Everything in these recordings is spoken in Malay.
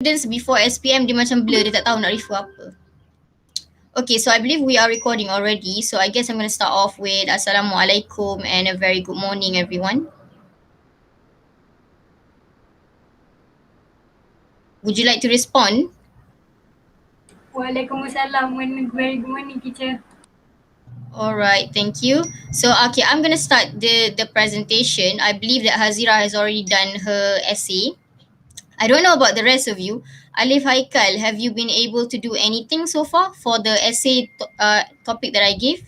students before SPM dia macam blur, dia tak tahu nak refer apa. Okay, so I believe we are recording already. So I guess I'm going to start off with Assalamualaikum and a very good morning, everyone. Would you like to respond? Waalaikumsalam. Very good morning, teacher. All right, thank you. So, okay, I'm going to start the presentation. I believe that Hazira has already done her essay. I don't know about the rest of you. Alif, Haikal, have you been able to do anything so far for the essay topic that I gave?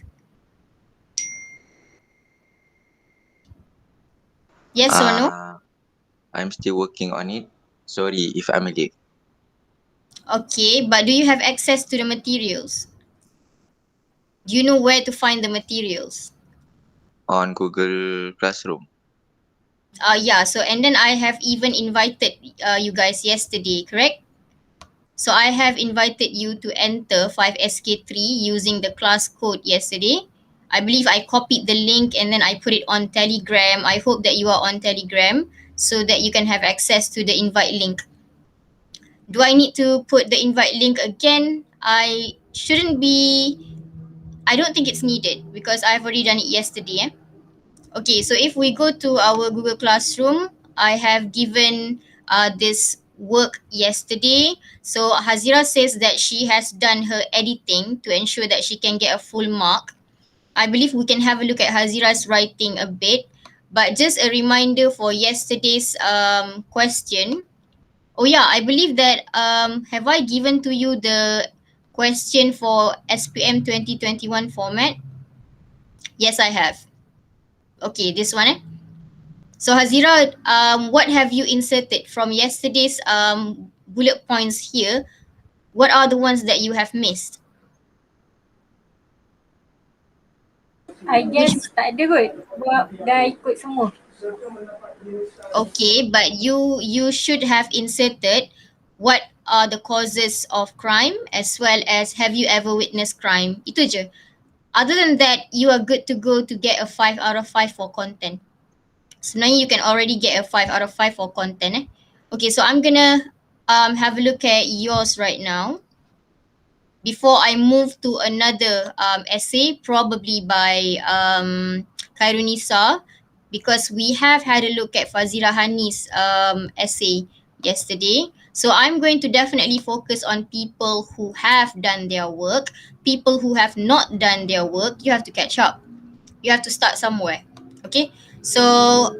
Yes or no? I'm still working on it. Sorry if I'm late. Okay, but do you have access to the materials? Do you know where to find the materials? On Google Classroom. Yeah, so and then I have even invited you guys yesterday, correct? So I have invited you to enter 5SK3 using the class code yesterday. I believe I copied the link and then I put it on Telegram. I hope that you are on Telegram so that you can have access to the invite link. Do I need to put the invite link again? I don't think it's needed because I've already done it yesterday. Okay, so if we go to our Google Classroom, I have given this work yesterday. So Hazira says that she has done her editing to ensure that she can get a full mark. I believe we can have a look at Hazira's writing a bit. But just a reminder for yesterday's question. Oh yeah, I believe that have I given to you the question for SPM 2021 format? Yes, I have. Okay, this one. So Hazira, what have you inserted from yesterday's bullet points here? What are the ones that you have missed? I guess tak ada kot. Sebab dah ikut semua. Okay, but you should have inserted what are the causes of crime as well as have you ever witnessed crime. Itu je. Other than that, you are good to go to get a 5 out of 5 for content. Sebenarnya you can already get a 5 out of 5 for content. Okay, so I'm gonna have a look at yours right now. Before I move to another essay, probably by Khairunisa, because we have had a look at Fazira Hani's essay yesterday. So I'm going to definitely focus on people who have done their work. People who have not done their work, you have to catch up. You have to start somewhere. Okay, so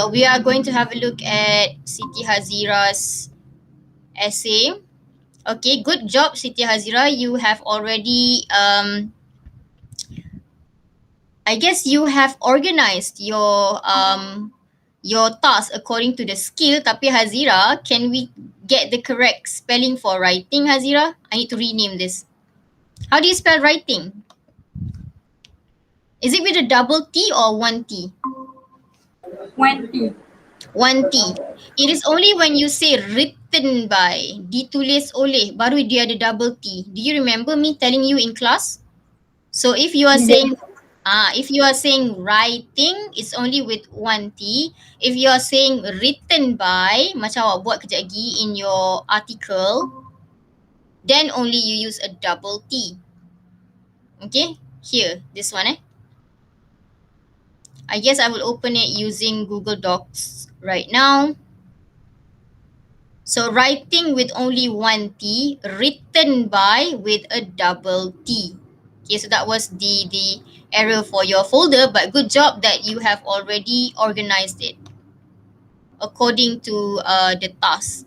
we are going to have a look at Siti Hazira's essay. Okay, good job, Siti Hazira. You have already, I guess you have organized your task according to the skill. Tapi Hazira, can we get the correct spelling for writing, Hazira? I need to rename this. How do you spell writing? Is it with a double T or one T? 1T. 1T. It is only when you say written by, ditulis oleh, baru dia ada double T. Do you remember me telling you in class? So if you are saying writing, it's only with 1T. If you are saying written by, macam awak buat kejap lagi in your article, then only you use a double T. Okay, here, this one. I guess I will open it using Google Docs right now. So writing with only 1T, written by with a double T. Okay, so that was the error for your folder, but good job that you have already organized it according to the task.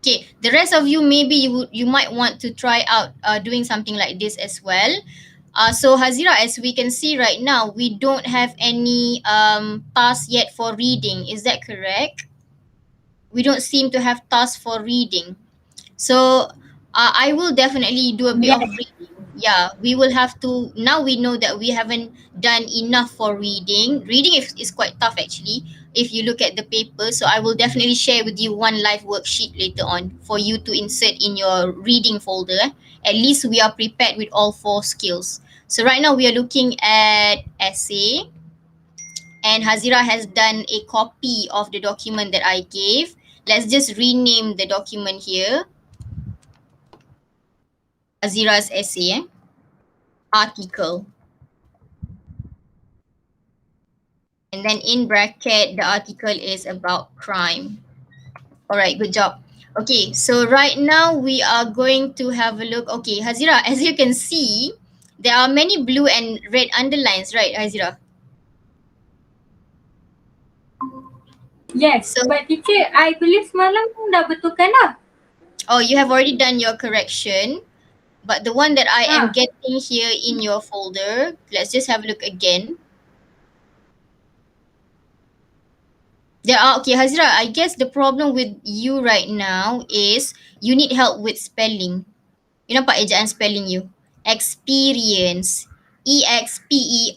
Okay, the rest of you, maybe you might want to try out doing something like this as well. So Hazira, as we can see right now, we don't have any task yet for reading. Is that correct? We don't seem to have tasks for reading. So I will definitely do a bit of reading. Yeah, we will have to, now we know that we haven't done enough for reading. Reading is quite tough actually, if you look at the paper. So I will definitely share with you one live worksheet later on for you to insert in your reading folder. At least we are prepared with all 4 skills. So right now we are looking at essay. And Hazira has done a copy of the document that I gave. let's just rename the document here. Hazira's essay, article. And then in bracket, the article is about crime. Alright, good job. Okay, so right now we are going to have a look. Okay, Hazira, as you can see, there are many blue and red underlines, right, Hazira? Yes, So, but teacher, I believe semalam dah betulkan lah. oh, you have already done your correction. But the one that I am getting here in your folder, let's just have a look again. There are, okay, Hazira, I guess the problem with you right now is you need help with spelling. You nampak ejaan spelling you? Experience. E-X-P-E-R-I-E-N-C-E.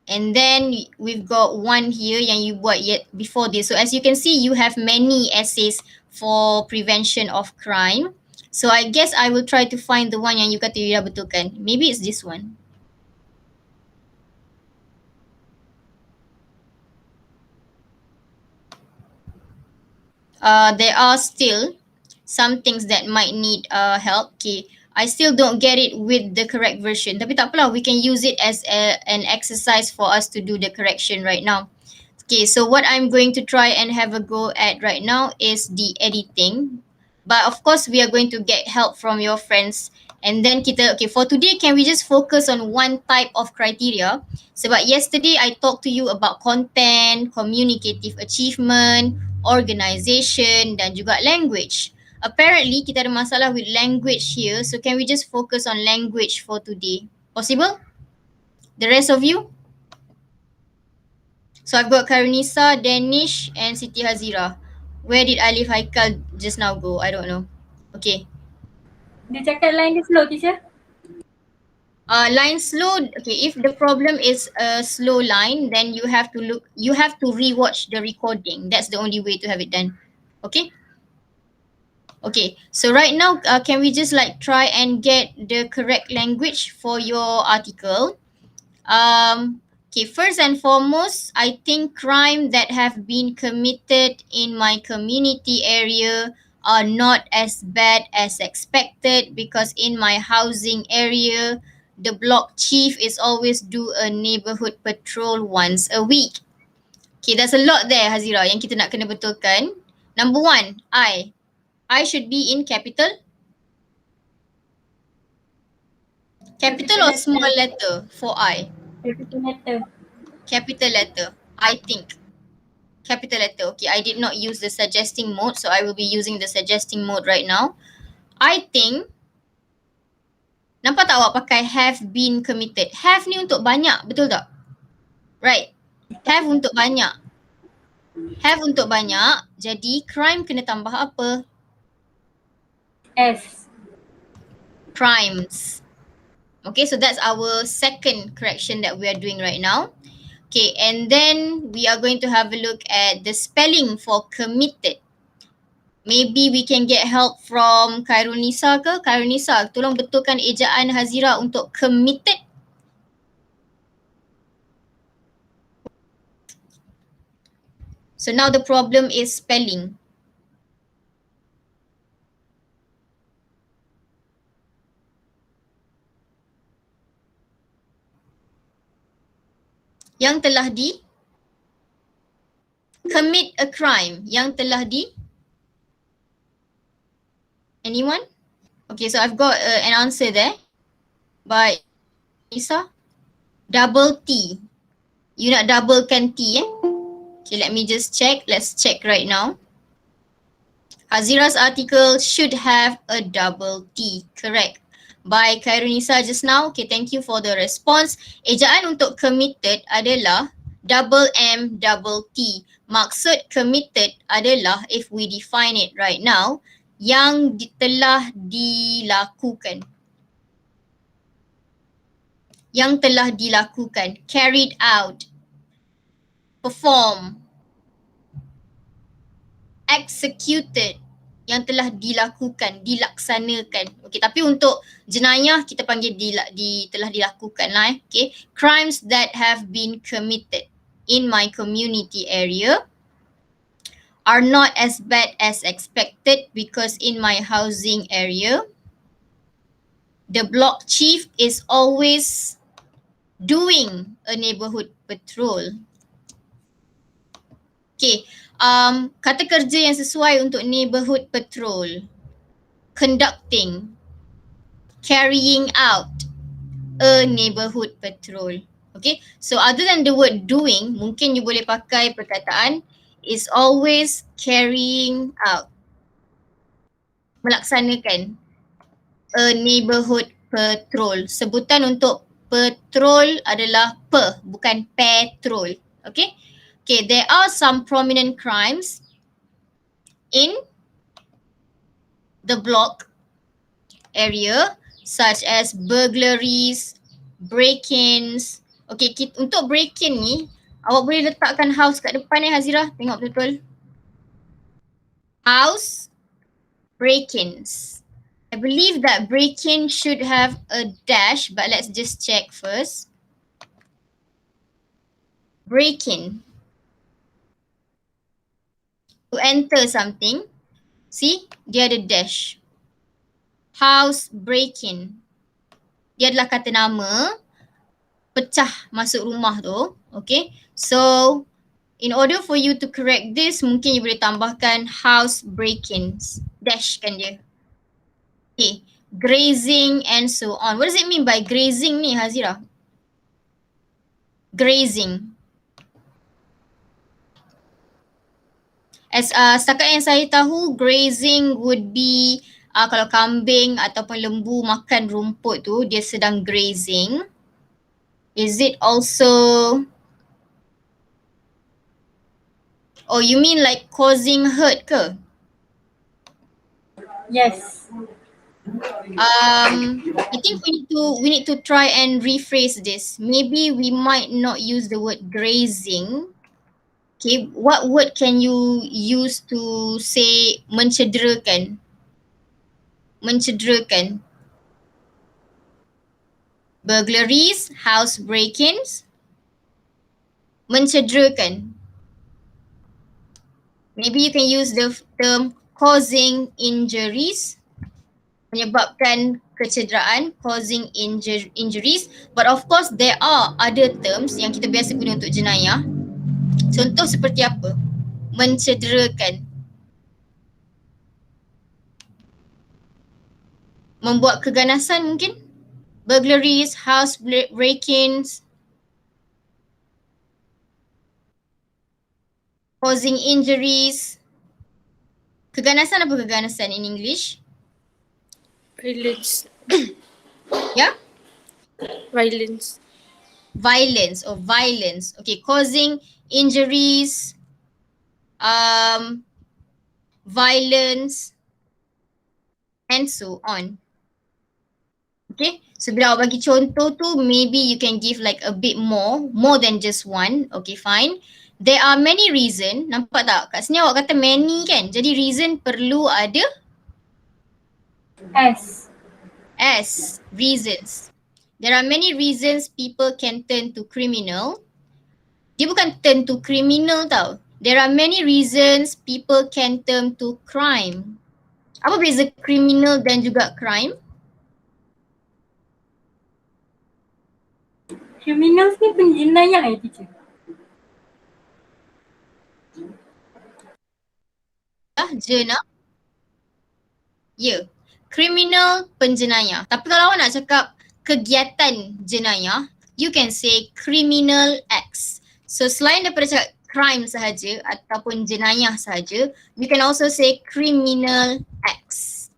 And then we've got one here yang you buat yet before this. So as you can see, you have many essays for prevention of crime. So I guess I will try to find the one yang you kata you dah betulkan. Maybe it's this one. There are still some things that might need help. Okay, I still don't get it with the correct version. Tapi tak apalah, we can use it as an exercise for us to do the correction right now. Okay, so what I'm going to try and have a go at right now is the editing. But of course, we are going to get help from your friends. And then kita, okay, for today, can we just focus on one type of criteria? Sebab yesterday, I talked to you about content, communicative achievement, organization, dan juga language. Apparently, kita ada masalah with language here. So can we just focus on language for today? Possible? The rest of you? So I've got Karunisa, Danish, and Siti Hazira. Where did Alif Haikal just now go? I don't know. Okay. Dia cakap line dia slow, teacher. Line slow. Okay, if the problem is a slow line, then you have to rewatch the recording. That's the only way to have it done. Okay? Okay, so right now, can we just like try and get the correct language for your article? Okay, first and foremost, I think crime that have been committed in my community area are not as bad as expected because in my housing area, the block chief is always do a neighborhood patrol once a week. Okay, there's a lot there, Hazira, yang kita nak kena betulkan. Number one, I should be in capital. Capital or small letter for I? Capital letter. Capital letter, I think. Capital letter. Okay, I did not use the suggesting mode, so I will be using the suggesting mode right now. I think, nampak tak awak pakai have been committed? Have ni untuk banyak, betul tak? Right. Have untuk banyak. Have untuk banyak, jadi crime kena tambah apa? S. Crimes. Okay, so that's our second correction that we are doing right now. Okay, and then we are going to have a look at the spelling for committed. Maybe we can get help from Khairunisa ke? Khairunisa, tolong betulkan ejaan Hazira untuk committed. So now the problem is spelling. Yang telah di commit a crime. Yang telah di anyone? Okay, so I've got an answer there by Isa. Double T. You nak doublekan T Okay, let me just check. Let's check right now. Hazira's article should have a double T. Correct. By Khairunisa just now. Okay, thank you for the response. Ejaan untuk committed adalah double M double T. Maksud committed adalah, if we define it right now, yang telah dilakukan. Yang telah dilakukan. Carried out. Perform. Executed. Yang telah dilakukan, dilaksanakan. Okay, tapi untuk jenayah kita panggil telah dilakukan lah Okay, crimes that have been committed. in my community area are not as bad as expected because in my housing area, the block chief is always doing a neighborhood patrol. Okay, kata kerja yang sesuai untuk neighborhood patrol. Conducting, carrying out a neighborhood patrol. Okay, so other than the word doing, mungkin you boleh pakai perkataan is always carrying out. Melaksanakan a neighborhood patrol. Sebutan untuk patrol adalah bukan petrol. Okay? Okay, there are some prominent crimes in the block area such as burglaries, break-ins. Okay, untuk break-in ni, awak boleh letakkan house kat depan Hazira. Tengok betul-betul. House break-ins. I believe that break-in should have a dash, but let's just check first. Break-in. To enter something, see, dia ada dash. House break-in. Dia adalah kata nama, pecah masuk rumah tu. Okay, so in order for you to correct this, mungkin you boleh tambahkan house break-ins. Dash kan dia. Okay, grazing and so on. What does it mean by grazing ni, Hazira? Grazing. As setakat yang saya tahu, grazing would be kalau kambing ataupun lembu makan rumput tu, dia sedang grazing. Is it also, oh you mean like causing hurt ke? Yes. I think we need to try and rephrase this. Maybe we might not use the word grazing. Okay, what word can you use to say mencederakan? Mencederakan. Burglaries, house break-ins, mencederakan. Maybe you can use the term causing injuries, menyebabkan kecederaan, causing injuries. But of course, there are other terms yang kita biasa guna untuk jenayah. Contoh seperti apa? Mencederakan. Membuat keganasan mungkin? Burglaries, house break-ins, causing injuries. Keganasan apa keganasan in English? Violence. Yeah? Violence. Violence or violence. Okay, causing injuries, violence, and so on. Okay, so bila awak bagi contoh tu, maybe you can give like a bit more than just one. Okay, fine. There are many reason. Nampak tak? Kat sini awak kata many kan? Jadi reason perlu ada S. Reasons. There are many reasons people can turn to criminal. Dia bukan turn to criminal tau. There are many reasons people can turn to crime. Apa beza criminal dan juga crime? Criminals ni penjenayah teacher? Jenayah. Ya. Criminal penjenayah. Tapi kalau awak nak cakap kegiatan jenayah, you can say criminal acts. So selain daripada cakap crime sahaja ataupun jenayah sahaja, you can also say criminal acts.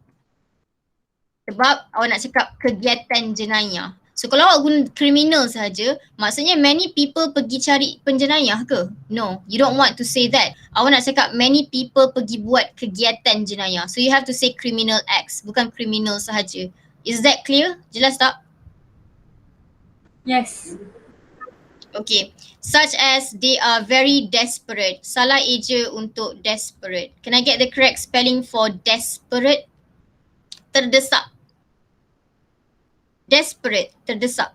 Sebab awak nak cakap kegiatan jenayah. So kalau awak guna criminal sahaja, maksudnya many people pergi cari penjenayah ke? No, you don't want to say that. Awak nak cakap many people pergi buat kegiatan jenayah. So you have to say criminal acts, bukan criminal sahaja. Is that clear? Jelas tak? Yes. Okay. Such as they are very desperate. Salah eja untuk desperate. Can I get the correct spelling for desperate? Terdesak. Desperate, terdesak.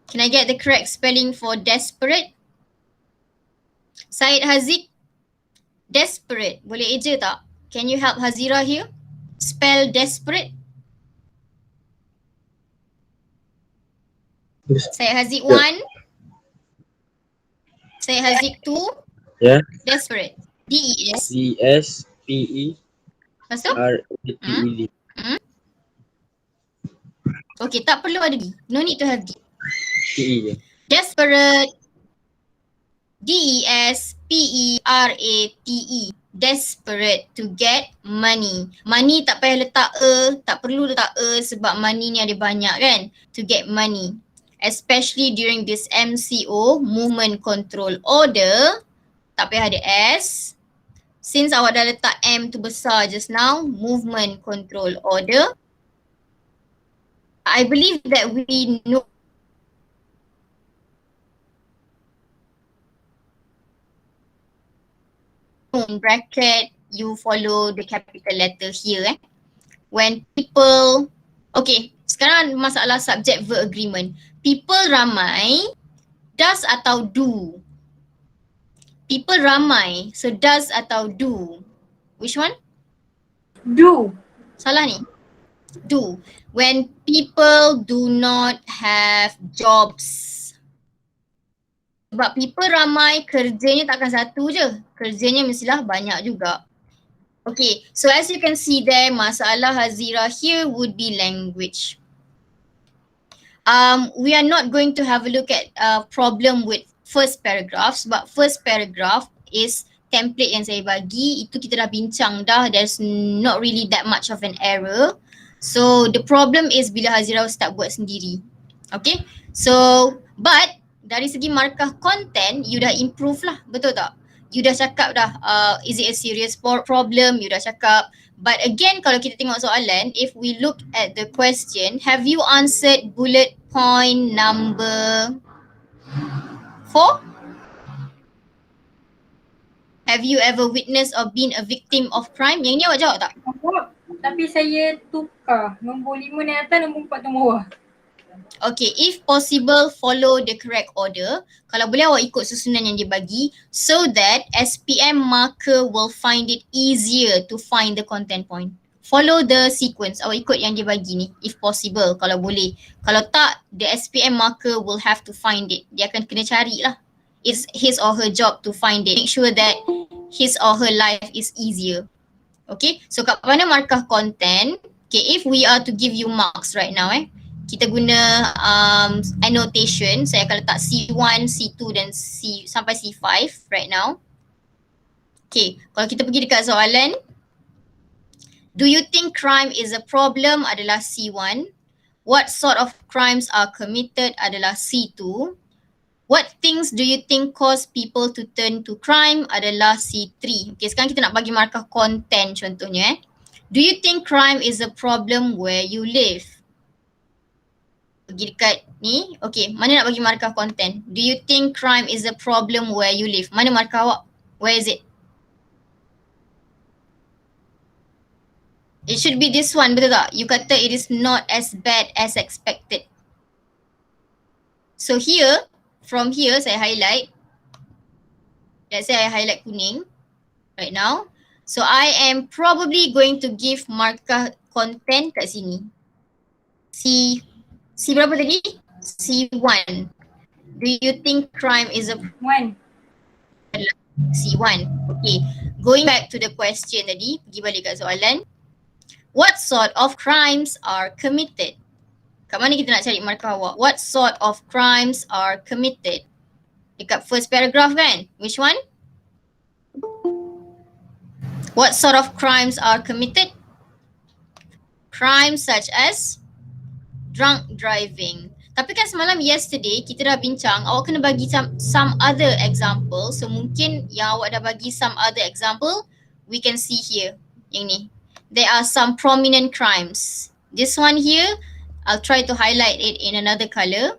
Can I get the correct spelling for desperate? Syed Haziq, desperate. Boleh eja tak? Can you help Hazira here? Spell desperate. Syed Haziq 1. Syed Haziq 2. Yeah. Desperate. D-E-S. Lepas tu? DESPERATED. Okay, tak perlu ada D. No need to have D. TE je. Desperate. D-E-S-P-E-R-A-T-E. Desperate, to get money. Money tak payah letak tak perlu letak sebab money ni ada banyak kan. To get money. Especially during this MCO, Movement Control Order. Tak payah ada S. Since awak dah letak M tu besar just now, Movement Control Order. I believe that we know in bracket, you follow the capital letter here. When people, okay, sekarang masalah subject verb agreement. People ramai, does atau do? People ramai, so does atau do? Which one? Do. Salah ni. Do. When people do not have jobs. Sebab people ramai, kerjanya takkan satu je. Kerjanya mestilah banyak juga. Okay, so as you can see there, masalah Hazira here would be language. We are not going to have a look at problem with first paragraphs, but first paragraph is template yang saya bagi. Itu kita dah bincang dah. There's not really that much of an error. So the problem is bila Hazira start buat sendiri. Okay, so but dari segi markah content, you dah improve lah, betul tak? You dah cakap dah, is it a serious problem? You dah cakap. But again, kalau kita tengok soalan, if we look at the question, have you answered bullet point number 4? Have you ever witnessed or been a victim of crime? Yang ni awak jawab tak? Jawab. Tapi saya tukar. Nombor 5 ni atas, nombor 4 tu bawah. Okay, if possible, follow the correct order. Kalau boleh awak ikut susunan yang dia bagi so that SPM marker will find it easier to find the content point. Follow the sequence. Awak ikut yang dia bagi ni if possible, kalau boleh. Kalau tak, the SPM marker will have to find it. Dia akan kena cari lah. It's his or her job to find it. Make sure that his or her life is easier. Okay, so kat mana markah content, okay, if we are to give you marks right now kita guna annotation. Saya akan letak C1, C2 dan C sampai C5 right now. Okay, kalau kita pergi dekat soalan, do you think crime is a problem adalah C1. What sort of crimes are committed adalah C2. What things do you think cause people to turn to crime adalah C3. Okay, sekarang kita nak bagi markah content contohnya. Do you think crime is a problem where you live? Pergi dekat ni, okay, mana nak bagi markah content? Do you think crime is a problem where you live? Mana markah awak? Where is it? It should be this one, betul tak? You kata it is not as bad as expected. So here, from here saya highlight. Let's say I highlight kuning right now. So I am probably going to give markah content kat sini. C berapa tadi? C1. Do you think crime is a 1. C1. Okay. Going back to the question tadi, pergi balik kat soalan. What sort of crimes are committed? Kat mana kita nak cari markah awak? What sort of crimes are committed? Dekat first paragraph kan? Which one? What sort of crimes are committed? Crimes such as drunk driving. Tapi kan semalam yesterday kita dah bincang, awak kena bagi some other example. So mungkin yang awak dah bagi some other example, we can see here. Yang ni. There are some prominent crimes. This one here, I'll try to highlight it in another color.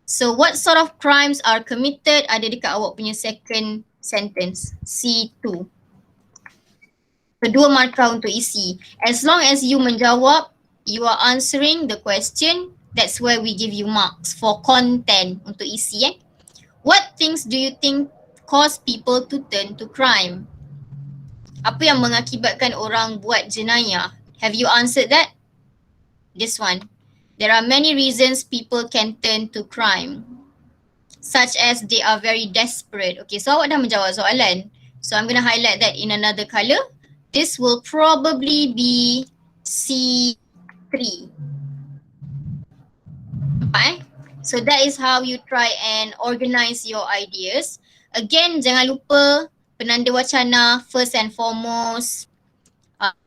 So what sort of crimes are committed ada dekat awak punya second sentence, C2. Kedua markah untuk isi. As long as you menjawab, you are answering the question That's where we give you marks for content untuk isi What things do you think cause people to turn to crime? Apa yang mengakibatkan orang buat jenayah? Have you answered that? This one. There are many reasons people can turn to crime, such as they are very desperate. Okay, so awak dah menjawab soalan. So I'm going to highlight that in another color. This will probably be C3. Nampak So that is how you try and organize your ideas. Again, jangan lupa penanda wacana first and foremost.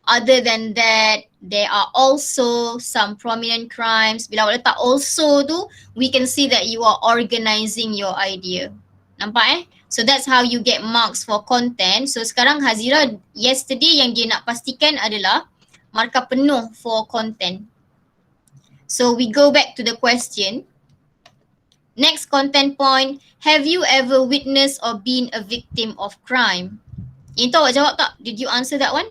Other than that, there are also some prominent crimes. Bila awak letak also tu, we can see that you are organizing your idea. Nampak So that's how you get marks for content. So sekarang Hazira yesterday yang dia nak pastikan adalah markah penuh for content. So we go back to the question. Next content point, have you ever witnessed or been a victim of crime? Ini tahu awak jawab tak? Did you answer that one?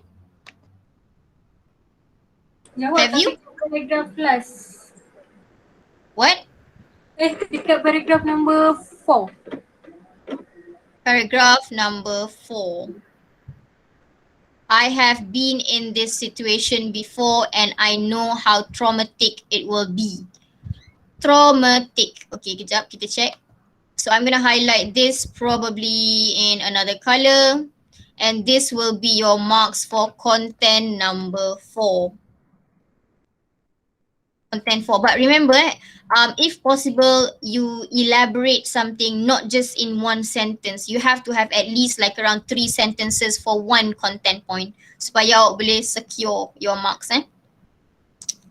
Jawab Have you? paragraph last. What? Dekat paragraph number 4. Paragraph number 4. I have been in this situation before and I know how traumatic it will be. Traumatic. Okay, kejap kita check. So I'm going to highlight this probably in another color. And this will be your marks for content number 4. Content 4. But remember, if possible, you elaborate something not just in one sentence. You have to have at least like around 3 sentences for one content point supaya awak boleh secure your marks.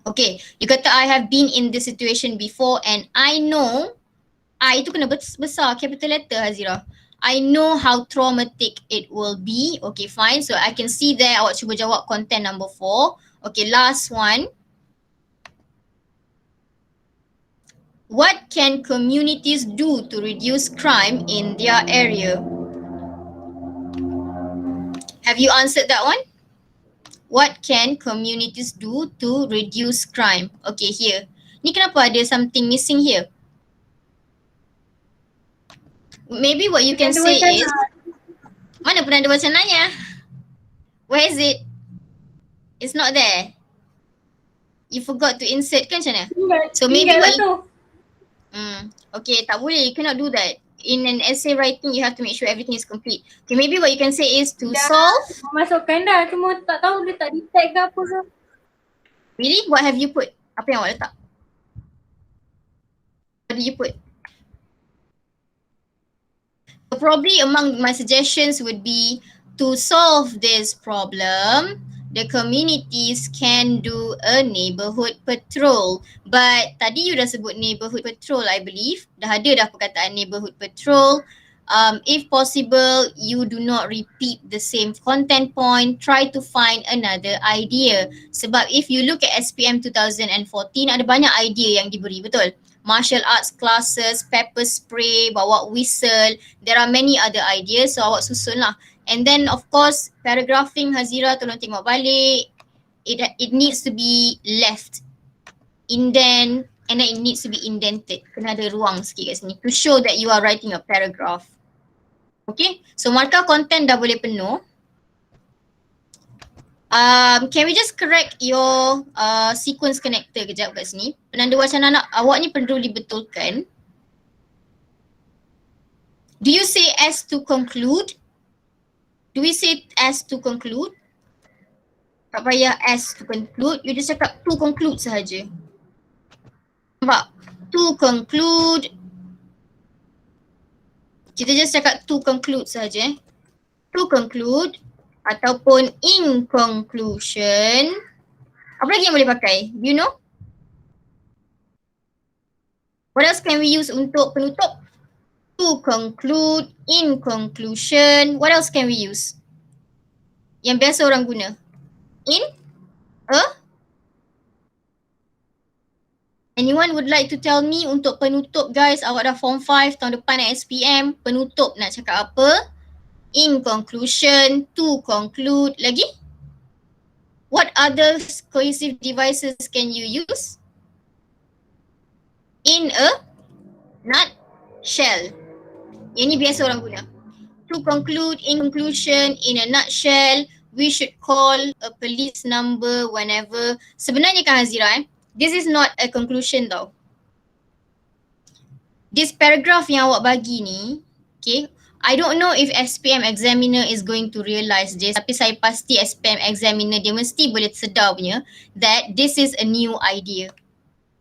Okay, you kata I have been in this situation before and I know, I itu kena besar, capital letter Hazira. I know how traumatic it will be. Okay, fine. So I can see there awak cuba jawab content number 4. Okay, last one. What can communities do to reduce crime in their area? Have you answered that one? What can communities do to reduce crime? Okay, here. Ni kenapa ada something missing here? Maybe what you can say is, mana penanda wacananya? Where is it? It's not there. You forgot to insert kan macam mana? So maybe what you... Okay, tak boleh. You cannot do that. In an essay writing, you have to make sure everything is complete. Okay, maybe what you can say is to solve. Masukkan dah, cuma tak tahu dia tak detect ke apa ke. Really? What have you put? Apa yang awak letak? What did you put? So probably among my suggestions would be to solve this problem, the communities can do a neighborhood patrol. But tadi you dah sebut neighborhood patrol, I believe. Dah ada dah perkataan neighborhood patrol. If possible, you do not repeat the same content point. Try to find another idea. Sebab if you look at SPM 2014, ada banyak idea yang diberi, betul? Martial arts classes, pepper spray, bawa whistle. There are many other ideas, so awak susun lah. And then of course, paragraphing Hazira tolong tengok balik. It needs to be left, indent, and then it needs to be indented. Kena ada ruang sikit kat sini to show that you are writing a paragraph. Okay, so markah content dah boleh penuh. Can we just correct your sequence connector kejap kat sini. Penanda wacana awak ni perlu dibetulkan. Do you say as to conclude? Do we say as to conclude? Tak payah as to conclude, you just cakap to conclude sahaja. Nampak? To conclude. Kita just cakap to conclude sahaja. To conclude ataupun in conclusion. Apa lagi yang boleh pakai? Do you know? What else can we use untuk penutup? To conclude, in conclusion. What else can we use? Yang biasa orang guna. In a. Anyone would like to tell me untuk penutup guys, awak dah form 5 tahun depan nak SPM, penutup nak cakap apa? In conclusion, to conclude. Lagi? What other cohesive devices can you use? in a nutshell. Yang ni biasa orang guna. To conclude, in conclusion, in a nutshell, we should call a police number whenever. Sebenarnya kan Hazira, this is not a conclusion tau. This paragraph yang awak bagi ni, okay, I don't know if SPM examiner is going to realise this, tapi saya pasti SPM examiner dia mesti boleh sedar punya that this is a new idea.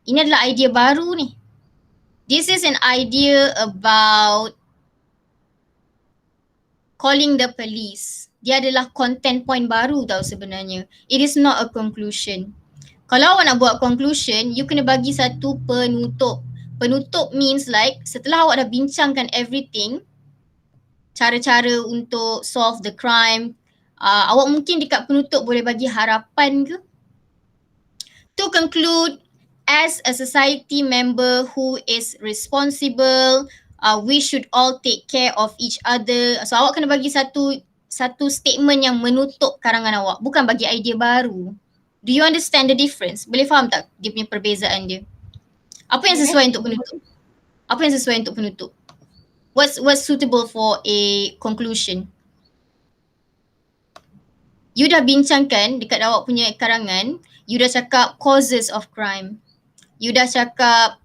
Ini adalah idea baru ni. This is an idea about calling the police. Dia adalah content point baru tau sebenarnya. It is not a conclusion. Kalau awak nak buat conclusion, you kena bagi satu penutup. Penutup means like setelah awak dah bincangkan everything, cara-cara untuk solve the crime, awak mungkin dekat penutup boleh bagi harapan ke? To conclude, as a society member who is responsible, we should all take care of each other. So awak kena bagi satu statement yang menutup karangan awak, bukan bagi idea baru. Do you understand the difference? Boleh faham tak dia punya perbezaan dia? Apa yang sesuai untuk penutup? Apa yang sesuai untuk penutup? What's suitable for a conclusion? You dah bincangkan dekat awak punya karangan, you dah cakap causes of crime. You dah cakap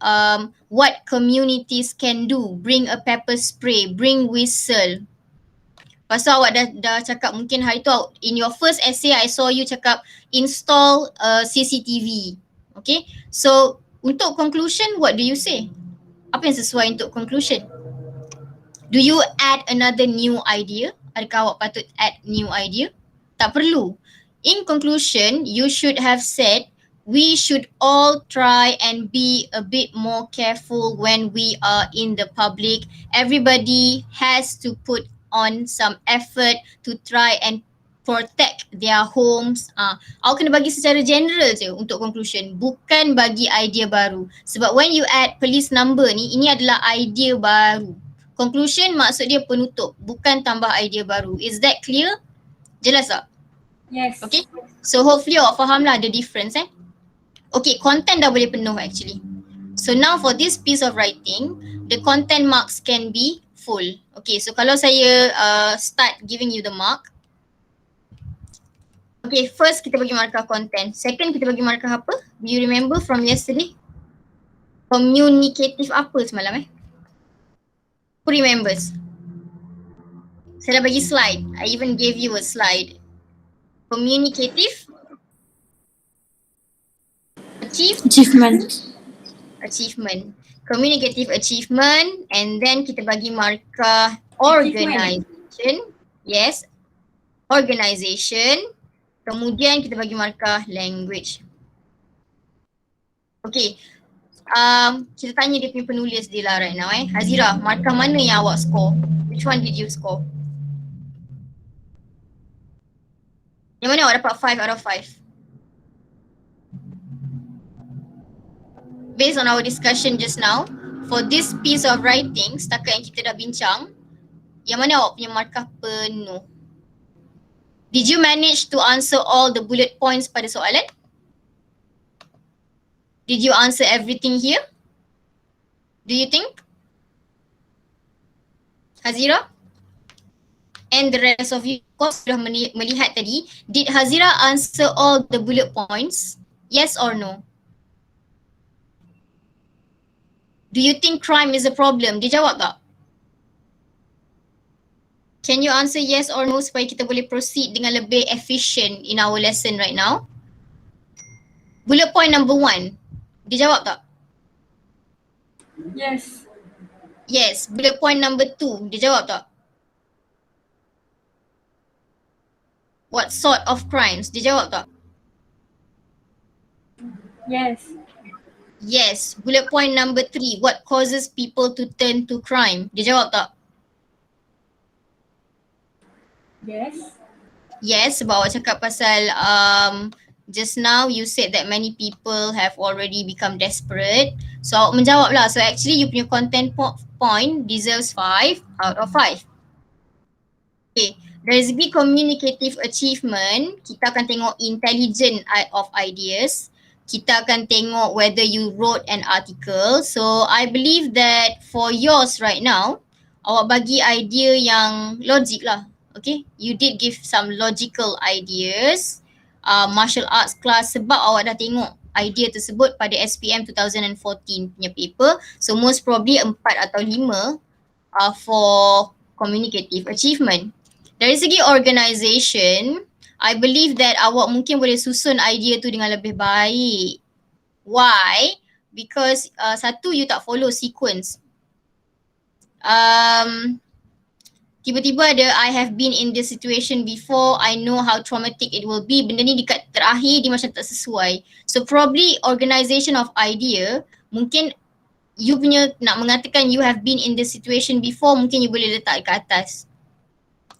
what communities can do, bring a pepper spray, bring whistle. Lepas tu awak dah cakap mungkin hari tu in your first essay I saw you cakap install CCTV. Okay, so untuk conclusion what do you say? Apa yang sesuai untuk conclusion? Do you add another new idea? Adakah awak patut add new idea? Tak perlu. In conclusion, you should have said we should all try and be a bit more careful when we are in the public. Everybody has to put on some effort to try and protect their homes. Awak kena bagi secara general je untuk conclusion, bukan bagi idea baru. Sebab when you add police number ni, ini adalah idea baru. Conclusion maksud dia penutup, bukan tambah idea baru. Is that clear? Jelas tak? Yes. Okay, so hopefully awak faham lah the difference Okay, content dah boleh penuh actually. So now for this piece of writing, the content marks can be full. Okay, so kalau saya start giving you the mark. Okay, first kita bagi markah content. Second kita bagi markah apa? Do you remember from yesterday? Communicative apa semalam Who remembers? Saya dah bagi slide. I even gave you a slide. Communicative achievement. Communicative achievement, and then kita bagi markah organization. Yes, organization. Kemudian kita bagi markah language. Okay, kita tanya dia punya penulis dia lah right now Hazira, markah mana yang awak score? Which one did you score? Yang mana awak dapat 5 out of 5? Based on our discussion just now, for this piece of writing, setakat yang kita dah bincang, yang mana awak punya markah penuh? Did you manage to answer all the bullet points pada soalan? Did you answer everything here? Do you think? Hazira? And the rest of you, of course, sudah melihat tadi. Did Hazira answer all the bullet points? Yes or no? Do you think crime is a problem? Dia jawab tak? Can you answer yes or no supaya kita boleh proceed dengan lebih efficient in our lesson right now? Bullet point number 1. Dia jawab tak? Yes. Yes. Bullet point number 2. Dia jawab tak? What sort of crimes? Dia jawab tak? Yes. Yes. Bullet point number 3. What causes people to turn to crime? Dia jawab tak? Yes. Yes, sebab awak cakap pasal just now you said that many people have already become desperate. So awak menjawab lah. So actually you punya content point deserves 5 out of 5. Okay, dari segi communicative achievement, kita akan tengok intelligent of ideas. kita akan tengok whether you wrote an article. So I believe that for yours right now, awak bagi idea yang logik lah. Okay, you did give some logical ideas. Martial arts class sebab awak dah tengok idea tersebut pada SPM 2014 punya paper. So most probably 4 atau 5 for communicative achievement. Dari segi organisation, I believe that awak mungkin boleh susun idea tu dengan lebih baik. Why? Because satu, you tak follow sequence. Tiba-tiba ada I have been in this situation before, I know how traumatic it will be. Benda ni dekat terakhir dia macam tak sesuai. So probably organisation of idea, mungkin you punya nak mengatakan you have been in this situation before, mungkin you boleh letak kat atas.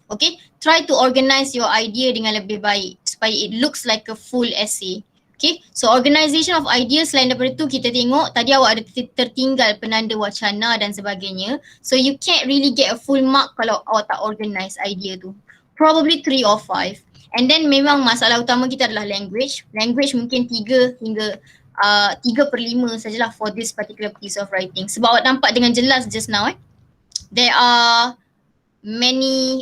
Okay, try to organize your idea dengan lebih baik supaya it looks like a full essay. Okay, so organisation of ideas, selain daripada tu kita tengok tadi awak ada tertinggal penanda wacana dan sebagainya. So you can't really get a full mark kalau awak tak organize idea tu. Probably 3 or 5. And then memang masalah utama kita adalah language. Language mungkin 3 hingga 3/5 sajalah for this particular piece of writing. Sebab awak nampak dengan jelas just now there are many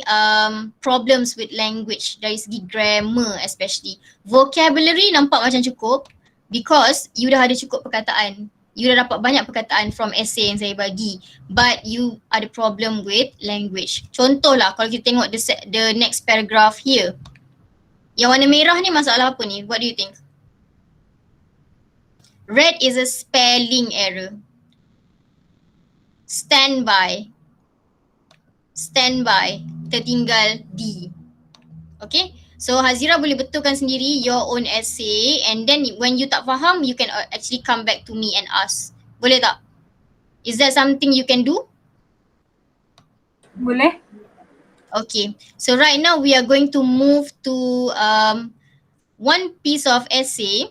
problems with language dari segi grammar especially. Vocabulary nampak macam cukup because you dah ada cukup perkataan. You dah dapat banyak perkataan from essay yang saya bagi. But you ada problem with language. Contohlah kalau kita tengok the next paragraph here. Yang warna merah ni masalah apa ni? What do you think? Red is a spelling error. Standby. Standby. Tertinggal D. Okay. So Hazira boleh betulkan sendiri your own essay and then when you tak faham, you can actually come back to me and ask. Boleh tak? Is that something you can do? Boleh? Okay. So right now we are going to move to one piece of essay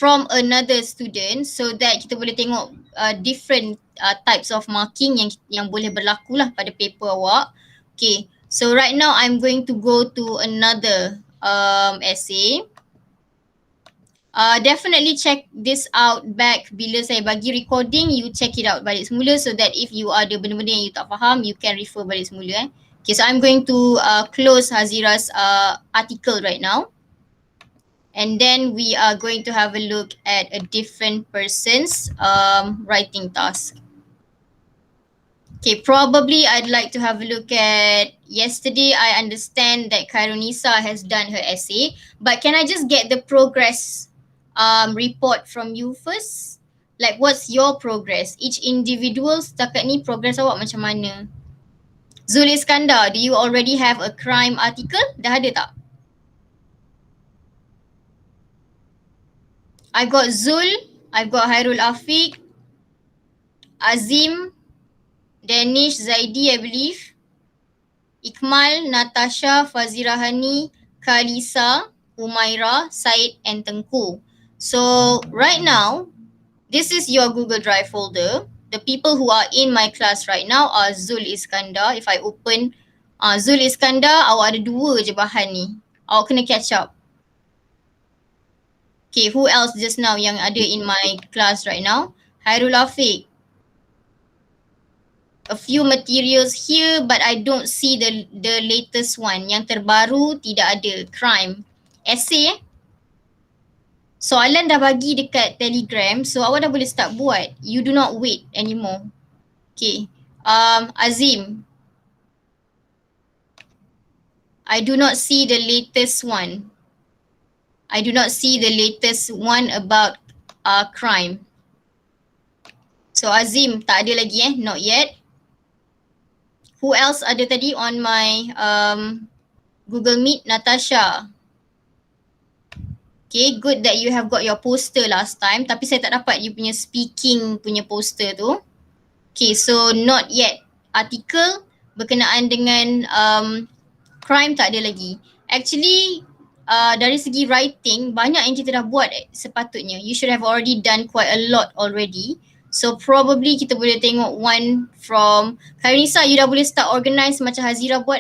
from another student so that kita boleh tengok different types of marking yang boleh berlaku lah pada paper awak. Okay, so right now I'm going to go to another essay. Definitely check this out back bila saya bagi recording, you check it out balik semula so that if you ada benda-benda yang you tak faham, you can refer balik semula. Okay, so I'm going to close Hazira's article right now. And then we are going to have a look at a different person's writing task. Okay, probably I'd like to have a look at yesterday. I understand that Khairunisa has done her essay, but can I just get the progress report from you first? Like what's your progress? Each individual setakat ni progress awak macam mana? Zul Iskandar, do you already have a crime article? Dah ada tak? I've got Zul, I've got Hairul Afiq, Azim, Danish, Zaidi I believe, Ikmal, Natasha, Fazirahani, Kalisa, Umaira, Said and Tengku. So right now, this is your Google Drive folder. The people who are in my class right now are Zul Iskandar. If I open Zul Iskandar, awak ada 2 je bahan ni. Awak kena catch up. Okay, who else just now yang ada in my class right now? Hairul Afiq. A few materials here but I don't see the latest one. Yang terbaru tidak ada. Crime. Essay Soalan dah bagi dekat Telegram, so awak dah boleh start buat. You do not wait anymore. Okay. Azim. I do not see the latest one. I do not see the latest one about crime. So Azim tak ada lagi not yet. Who else ada tadi on my Google Meet? Natasha. Okay, good that you have got your poster last time tapi saya tak dapat you punya speaking punya poster tu. Okay, so not yet. Artikel berkenaan dengan crime tak ada lagi. Actually, dari segi writing, banyak yang kita dah buat sepatutnya. You should have already done quite a lot already. So probably kita boleh tengok one from Khairunisa, you dah boleh start organize macam Hazira buat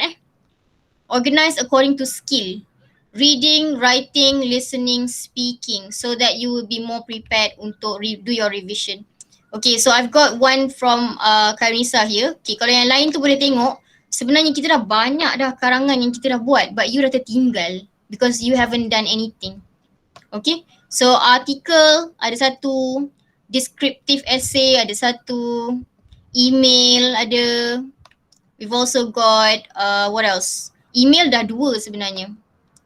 Organize according to skill. reading, writing, listening, speaking, so that you will be more prepared untuk do your revision. Okay, so I've got one from Karinisa here. Okay, kalau yang lain tu boleh tengok, sebenarnya kita dah banyak dah karangan yang kita dah buat, but you dah tertinggal because you haven't done anything. Okay, so artikel ada satu, descriptive essay ada satu, email ada. We've also got what else? Email dah 2 sebenarnya.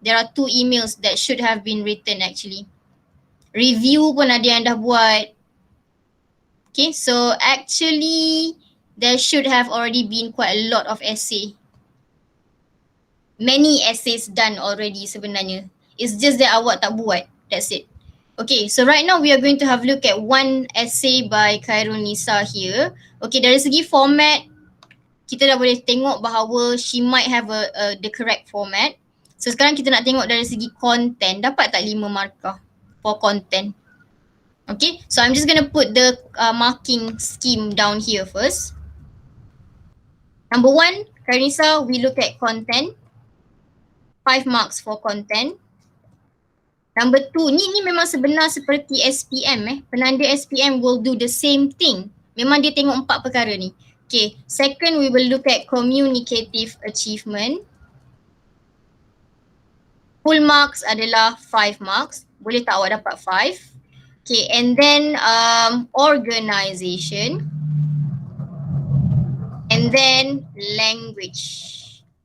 There are 2 emails that should have been written actually. Review pun ada yang dah buat. Okay, so actually there should have already been quite a lot of essay. Many essays done already sebenarnya. It's just that awak tak buat. That's it. Okay, so right now we are going to have a look at one essay by Khairul Nisa here. Okay, dari segi format, kita dah boleh tengok bahawa she might have the correct format. So sekarang kita nak tengok dari segi content, dapat tak 5 markah for content? Okay, so I'm just gonna put the marking scheme down here first. Number 1, Karinisa, we look at content. 5 marks for content. Number 2, ni memang sebenar seperti SPM Penanda SPM will do the same thing. Memang dia tengok 4 perkara ni. Okay, second we will look at communicative achievement. Full marks adalah 5 marks. Boleh tak awak dapat 5? Okay, and then organization. And then language.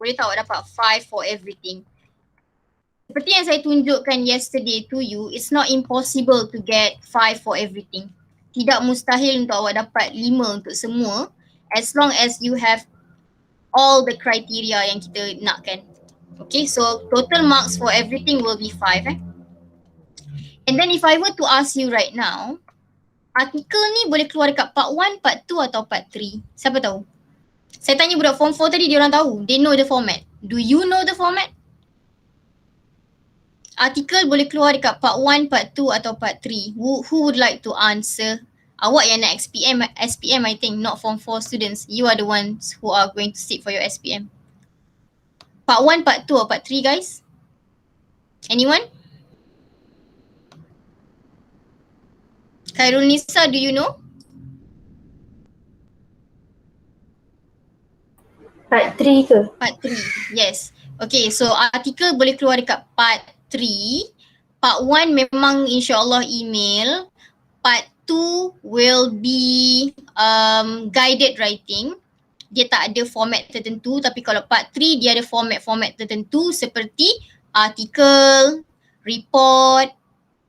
Boleh tak awak dapat 5 for everything? Seperti yang saya tunjukkan yesterday to you, it's not impossible to get 5 for everything. Tidak mustahil untuk awak dapat 5 untuk semua, as long as you have all the criteria yang kita nakkan. Okay, so total marks for everything will be 5 And then if I were to ask you right now, artikel ni boleh keluar dekat part 1, part 2 atau part 3? Siapa tahu? Saya tanya budak form 4 tadi, dia orang tahu. They know the format. Do you know the format? Artikel boleh keluar dekat part 1, part 2 atau part 3. Who would like to answer? Awak yang nak SPM I think, not form 4 students. You are the ones who are going to sit for your SPM. Part 1, part 2 or part 3 guys? Anyone? Khairul Nisa, do you know? Part 3 ke? Part 3, yes. Okay, so artikel boleh keluar dekat part 3. Part 1 memang insyaAllah email. Part 2 will be guided writing. Dia tak ada format tertentu, tapi kalau part 3 dia ada format-format tertentu seperti artikel, report.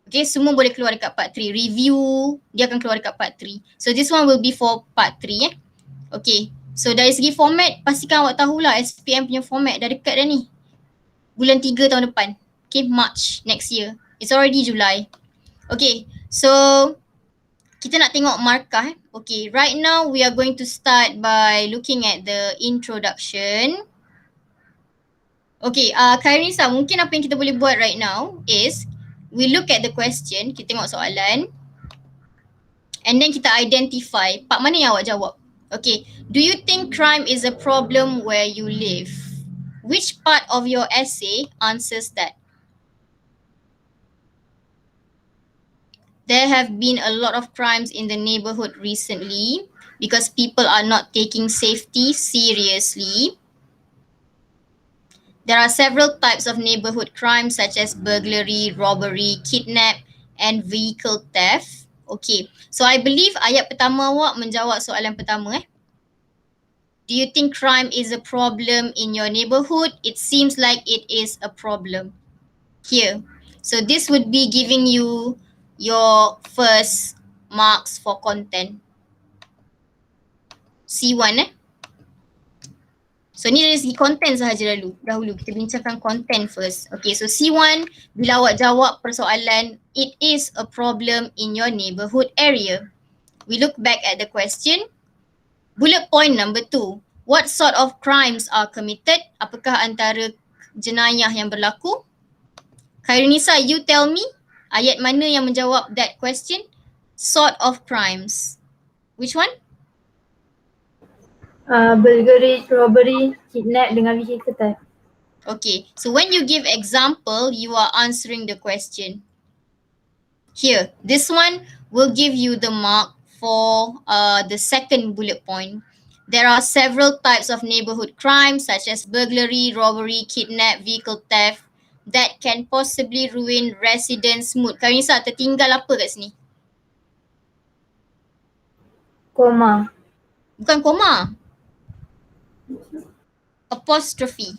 Okay, semua boleh keluar dekat part 3. Review, dia akan keluar dekat part 3. So this one will be for part 3 Okay, so dari segi format, pastikan awak tahulah SPM punya format dah dekat dah ni. Bulan 3 tahun depan. Okay, March next year. It's already July. Okay, so kita nak tengok markah Okay, right now we are going to start by looking at the introduction. Okay, Kairisa, mungkin apa yang kita boleh buat right now is we look at the question, kita tengok soalan and then kita identify part mana yang awak jawab. Okay, do you think crime is a problem where you live? Which part of your essay answers that? There have been a lot of crimes in the neighborhood recently because people are not taking safety seriously. There are several types of neighborhood crimes such as burglary, robbery, kidnap and vehicle theft. Okay, so I believe ayat pertama awak menjawab soalan pertama Do you think crime is a problem in your neighborhood? It seems like it is a problem here. So this would be giving you your first marks for content. C1 So ni dari segi content sahaja dahulu. Kita bincangkan content first. Okay, so C1, bila awak jawab persoalan, it is a problem in your neighborhood area. We look back at the question. Bullet point number 2. What sort of crimes are committed? Apakah antara jenayah yang berlaku? Khairunisa, you tell me ayat mana yang menjawab that question? Sort of crimes. Which one? Burglary, robbery, kidnap dengan vehicle theft. Okay, so when you give example, you are answering the question. Here, this one will give you the mark for the second bullet point. There are several types of neighborhood crimes such as burglary, robbery, kidnap, vehicle theft that can possibly ruin residents' mood. Karisa, tertinggal apa kat sini? Koma. Bukan koma. Apostrophe.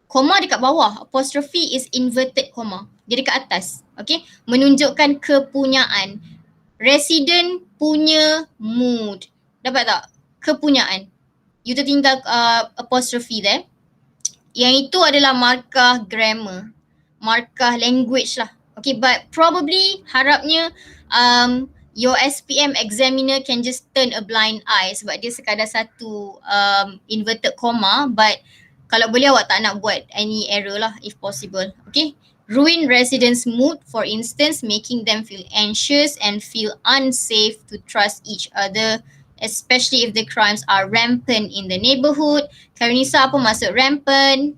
Koma dekat bawah. Apostrophe is inverted comma. Dia dekat atas. Okay. Menunjukkan kepunyaan. Resident punya mood. Dapat tak? Kepunyaan. You tertinggal apostrophe there. Yang itu adalah markah grammar. Markah language lah. Okay, but probably harapnya your SPM examiner can just turn a blind eye sebab dia sekadar satu inverted comma, but kalau boleh awak tak nak buat any error lah if possible. Okay. Ruin residents' mood, for instance, making them feel anxious and feel unsafe to trust each other, especially if the crimes are rampant in the neighborhood. Karinisa, apa maksud rampant?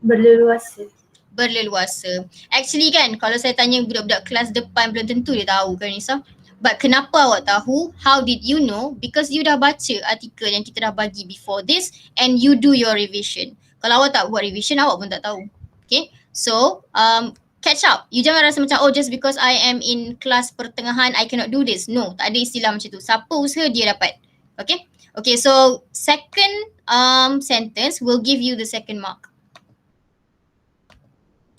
Berleluasa. Berleluasa. Actually kan, kalau saya tanya budak-budak kelas depan belum tentu dia tahu Karinisa. But kenapa awak tahu? How did you know? Because you dah baca artikel yang kita dah bagi before this and you do your revision. Kalau awak tak buat revision, awak pun tak tahu. Okay, so catch up. You jangan rasa macam, oh just because I am in kelas pertengahan, I cannot do this. No, tak ada istilah macam tu. Siapa usaha dia dapat. Okay, okay, so second sentence will give you the second mark.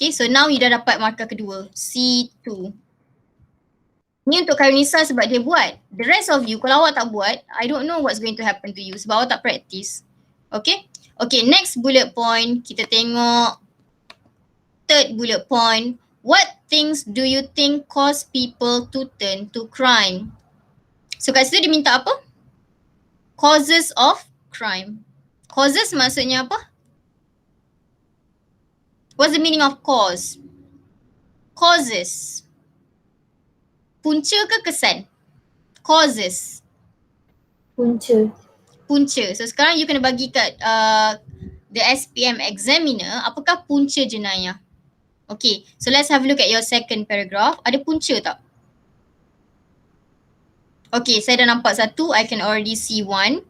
Okay, so now you dah dapat markah kedua, C2. Ni untuk Karinisa sebab dia buat. The rest of you, kalau awak tak buat, I don't know what's going to happen to you sebab awak tak practice. Okay? Okay, next bullet point, kita tengok third bullet point. What things do you think cause people to turn to crime? So kat situ dia minta apa? Causes of crime. Causes maksudnya apa? What's the meaning of cause? Causes. Punca ke kesan? Causes. Punca. Punca. So sekarang you kena bagi kat the SPM examiner apakah punca jenayah. Okay, so let's have a look at your second paragraph. Ada punca tak? Okay, saya dah nampak satu. I can already see one.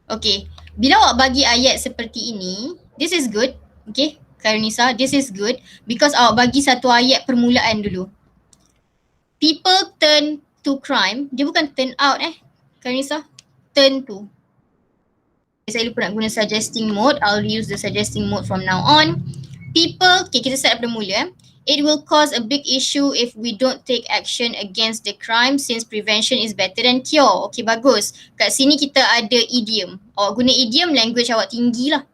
Okay, bila awak bagi ayat seperti ini, this is good. Okay, Karinisa, this is good because awak bagi satu ayat permulaan dulu. People turn to crime. Dia bukan turn out Karinisa. Turn to. Saya lupa nak guna suggesting mode. I'll use the suggesting mode from now on. People, okay, kita start daripada mula. It will cause a big issue if we don't take action against the crime since prevention is better than cure. Okay, bagus. Kat sini kita ada idiom. Awak guna idiom, language awak tinggi lah.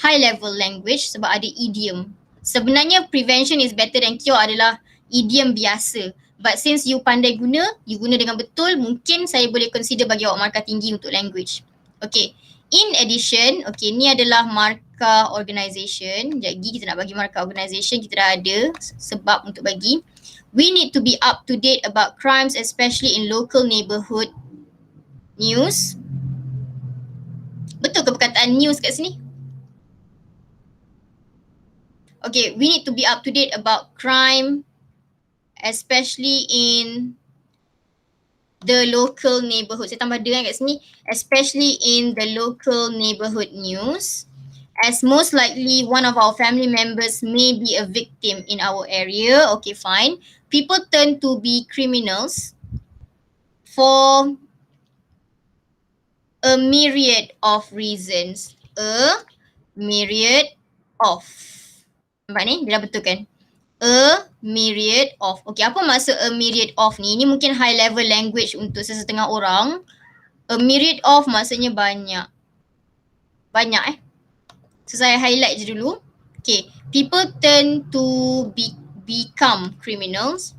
High level language sebab ada idiom. Sebenarnya prevention is better than cure adalah idiom biasa. But since you pandai guna, you guna dengan betul, mungkin saya boleh consider bagi awak markah tinggi untuk language. Okay. In addition, okay, ni adalah markah organisation. Jadi kita nak bagi markah organisation, kita dah ada sebab untuk bagi. We need to be up to date about crimes especially in local neighborhood news. Betul ke perkataan news kat sini? Okay, we need to be up to date about crime especially in the local neighborhood. Saya tambah dengan kat sini, especially in the local neighborhood news, as most likely one of our family members may be a victim in our area. Okay, fine. People turn to be criminals for a myriad of reasons. A myriad of. Nampak ni? Dia dah betul kan? A myriad of. Okay, apa maksud a myriad of ni? Ini mungkin high level language untuk sesetengah orang. A myriad of maksudnya banyak. Banyak So saya highlight je dulu. Okay, people tend to become criminals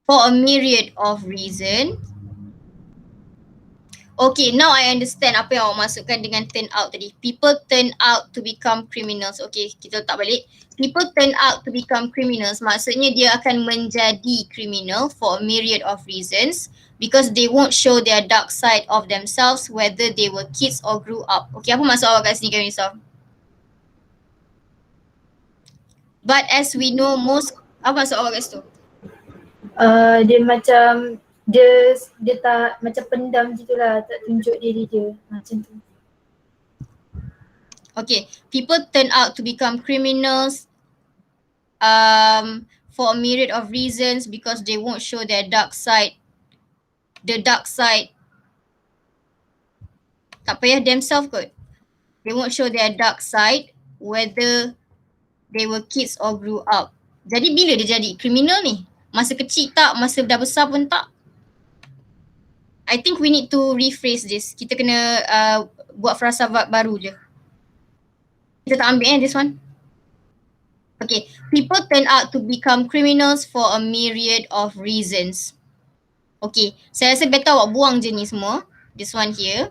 for a myriad of reasons. Okay, now I understand apa yang awak masukkan dengan turn out tadi. People turn out to become criminals. Okay, kita letak balik. People turn out to become criminals. Maksudnya dia akan menjadi criminal for a myriad of reasons because they won't show their dark side of themselves whether they were kids or grew up. Okay, apa maksud awak kat sini, Kamisa? But as we know most, apa maksud awak kat situ? Dia macam dia tak macam pendam gitulah, tak tunjuk diri dia macam tu. Okay, people turn out to become criminals for a myriad of reasons because they won't show their dark side. The dark side, tak payah themselves kot. They won't show their dark side whether they were kids or grew up. Jadi bila dia jadi criminal ni? Masa kecil tak? Masa dah besar pun tak? I think we need to rephrase this. Kita kena buat frasa baru je. Kita tak ambil this one. Okay, people turn out to become criminals for a myriad of reasons. Okay, saya rasa better awak buang je ni semua. This one here.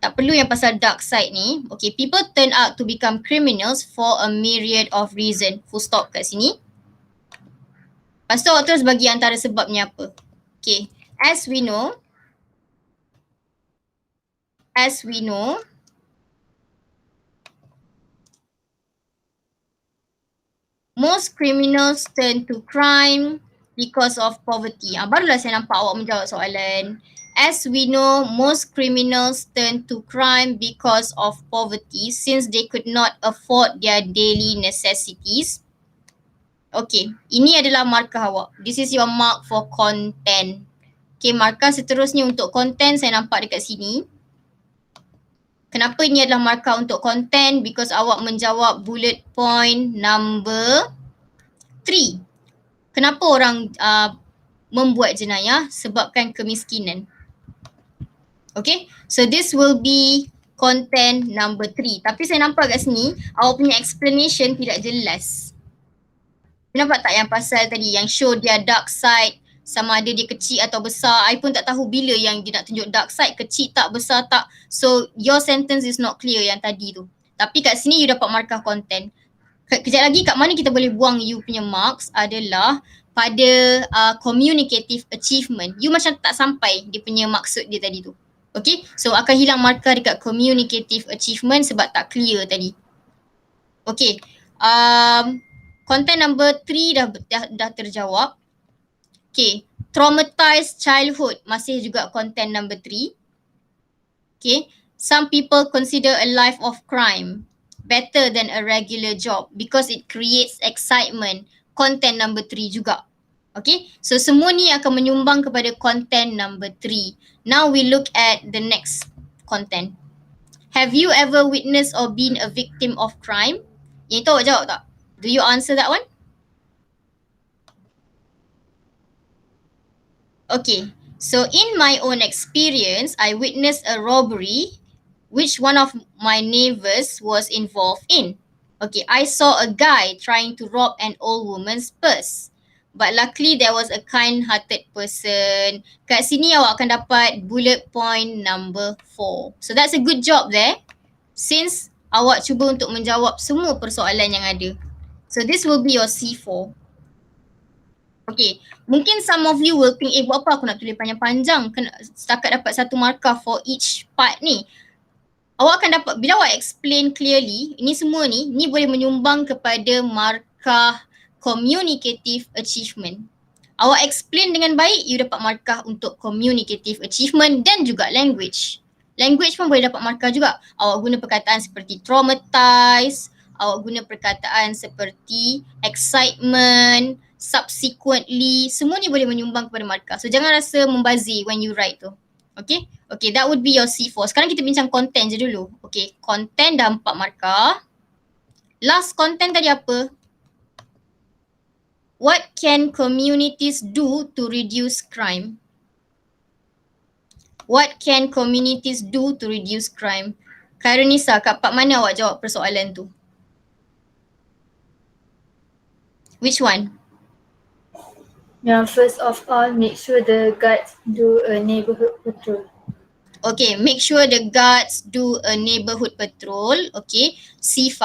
Tak perlu yang pasal dark side ni. Okay, people turn out to become criminals for a myriad of reasons. Full stop kat sini. Lepas tu awak terus bagi antara sebabnya apa. Okay, as we know, most criminals turn to crime because of poverty. Barulah saya nampak awak menjawab soalan. As we know, most criminals turn to crime because of poverty since they could not afford their daily necessities. Okay, ini adalah markah awak. This is your mark for content. Okay, markah seterusnya untuk content saya nampak dekat sini. Kenapa ini adalah markah untuk content? Because awak menjawab bullet point number 3. Kenapa orang membuat jenayah? Sebabkan kemiskinan. Okay, so this will be content number 3. Tapi saya nampak kat sini, awak punya explanation tidak jelas. Nampak tak yang pasal tadi, yang show dia dark side, sama ada dia kecil atau besar. I pun tak tahu bila yang dia nak tunjuk dark side, kecil tak, besar tak. So your sentence is not clear yang tadi tu. Tapi kat sini you dapat markah content. Kejap lagi kat mana kita boleh buang you punya marks adalah pada communicative achievement. You macam tak sampai dia punya maksud dia tadi tu. Okay, so akan hilang markah dekat communicative achievement sebab tak clear tadi. Okay, content number 3 dah terjawab. Okay, traumatized childhood masih juga content number 3. Okay, some people consider a life of crime better than a regular job because it creates excitement. Content number 3 juga. Okay, so semua ni akan menyumbang kepada content number 3. Now we look at the next content. Have you ever witnessed or been a victim of crime? Yang itu awak jawab tak? Do you answer that one? Okay, so in my own experience, I witnessed a robbery which one of my neighbors was involved in. Okay, I saw a guy trying to rob an old woman's purse. But luckily there was a kind-hearted person. Kat sini awak akan dapat bullet point number 4. So that's a good job there. Since awak cuba untuk menjawab semua persoalan yang ada. So this will be your C4. Okay, mungkin some of you will think, buat apa aku nak tulis panjang-panjang, setakat dapat 1 markah for each part ni. Awak akan dapat, bila awak explain clearly, ini semua ni boleh menyumbang kepada markah communicative achievement. Awak explain dengan baik, you dapat markah untuk communicative achievement dan juga language. Language pun boleh dapat markah juga. Awak guna perkataan seperti traumatize, awak guna perkataan seperti excitement, subsequently, semua ni boleh menyumbang kepada markah. So jangan rasa membazir when you write tu. Okay? Okay, that would be your C4. Sekarang kita bincang content je dulu. Okay, content dah 4 markah. Last content tadi apa? What can communities do to reduce crime? What can communities do to reduce crime? Khairunisa, kat part mana awak jawab persoalan tu? Which one? Yang first of all, make sure the guards do a neighborhood patrol. Okay, make sure the guards do a neighborhood patrol. Okay, C5.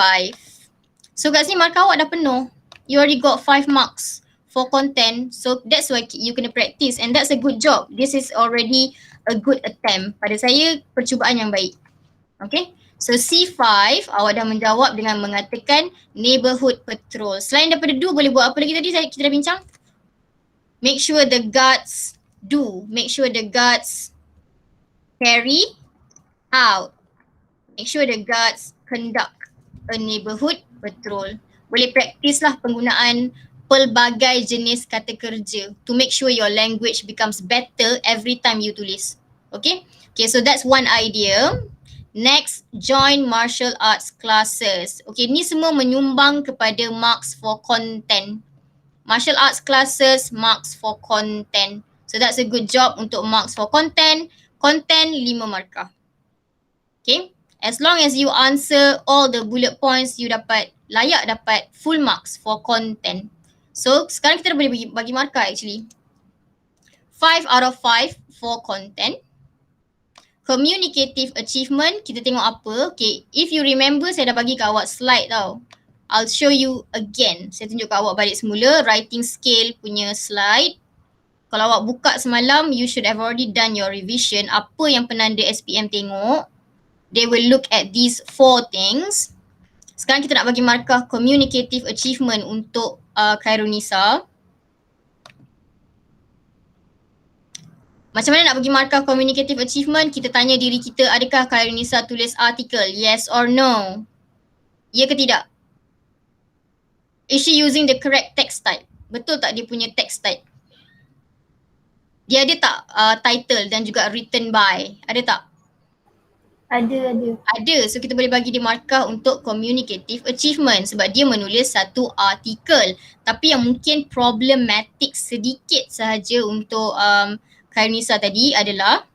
So kat sini markah awak dah penuh. You already got 5 marks for content. So that's why you kena practice and that's a good job. This is already a good attempt. Pada saya, percubaan yang baik. Okay, so C5 awak dah menjawab dengan mengatakan neighborhood patrol. Selain daripada do, boleh buat apa lagi tadi kita dah bincang? Make sure the guards do. Make sure the guards carry out. Make sure the guards conduct a neighborhood patrol. Boleh practice lah penggunaan pelbagai jenis kata kerja to make sure your language becomes better every time you tulis. Okay? Okay, so that's one idea. Next, join martial arts classes. Okay, ni semua menyumbang kepada marks for content. Martial arts classes, marks for content. So that's a good job untuk marks for content. Content 5 markah. Okay, as long as you answer all the bullet points, you layak dapat full marks for content. So sekarang kita dah boleh bagi markah actually. 5 out of 5 for content. Communicative achievement, kita tengok apa. Okay, if you remember saya dah bagi kat awak slide tau. I'll show you again. Saya tunjuk kat awak balik semula writing scale punya slide. Kalau awak buka semalam, you should have already done your revision. Apa yang penanda SPM tengok, they will look at these 4 things. Sekarang kita nak bagi markah communicative achievement untuk Khairunisa. Macam mana nak bagi markah communicative achievement? Kita tanya diri kita, adakah Khairunisa tulis artikel? Yes or no? Ya ke tidak? Is she using the correct text type? Betul tak dia punya text type? Dia ada tak title dan juga written by? Ada tak? Ada. Ada. So kita boleh bagi dia markah untuk communicative achievement sebab dia menulis satu artikel. Tapi yang mungkin problematic sedikit sahaja untuk Khairunisa tadi adalah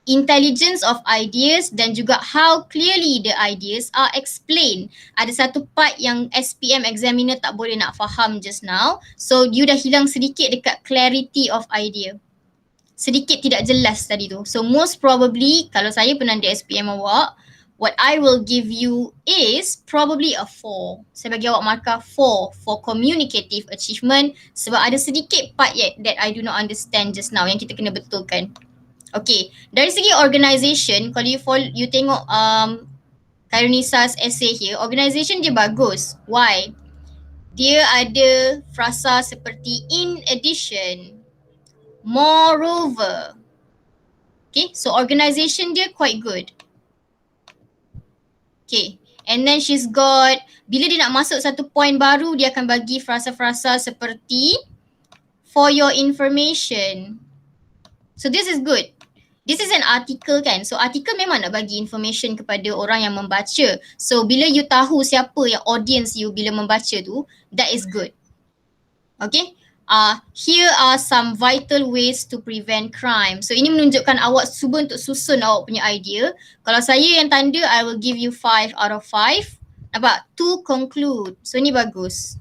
intelligence of ideas dan juga how clearly the ideas are explained. Ada satu part yang SPM examiner tak boleh nak faham just now. So you dah hilang sedikit dekat clarity of idea. Sedikit tidak jelas tadi tu. So most probably kalau saya penanda SPM awak, what I will give you is probably a 4. Saya bagi awak markah 4 for communicative achievement sebab ada sedikit part that I do not understand just now yang kita kena betulkan. Okay, dari segi organisation, kalau you tengok Khairunisa's essay here, organisation dia bagus. Why? Dia ada frasa seperti in addition, moreover. Okay, so organisation dia quite good. Okay, and then she's got, bila dia nak masuk satu point baru, dia akan bagi frasa-frasa seperti for your information. So this is good. This is an article kan. So artikel memang nak bagi information kepada orang yang membaca. So bila you tahu siapa yang audience you bila membaca tu, that is good. Okay. Here are some vital ways to prevent crime. So ini menunjukkan awak cuba untuk susun awak punya idea. Kalau saya yang tanda, I will give you 5 out of 5. Nampak? To conclude. So ini bagus.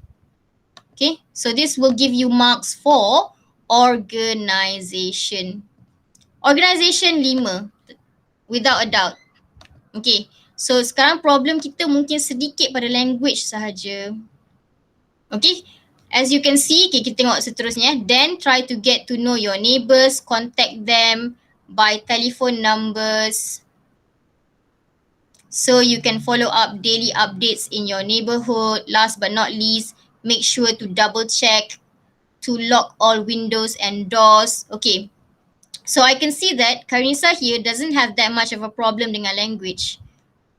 Okay. So this will give you marks for organisation. Organisation 5. Without a doubt. Okay. So sekarang problem kita mungkin sedikit pada language sahaja. Okay. As you can see, okay, kita tengok seterusnya. Then try to get to know your neighbours, contact them by telephone numbers. So you can follow up daily updates in your neighbourhood. Last but not least, make sure to double check to lock all windows and doors. Okay. So I can see that Khairunisa here doesn't have that much of a problem dengan language.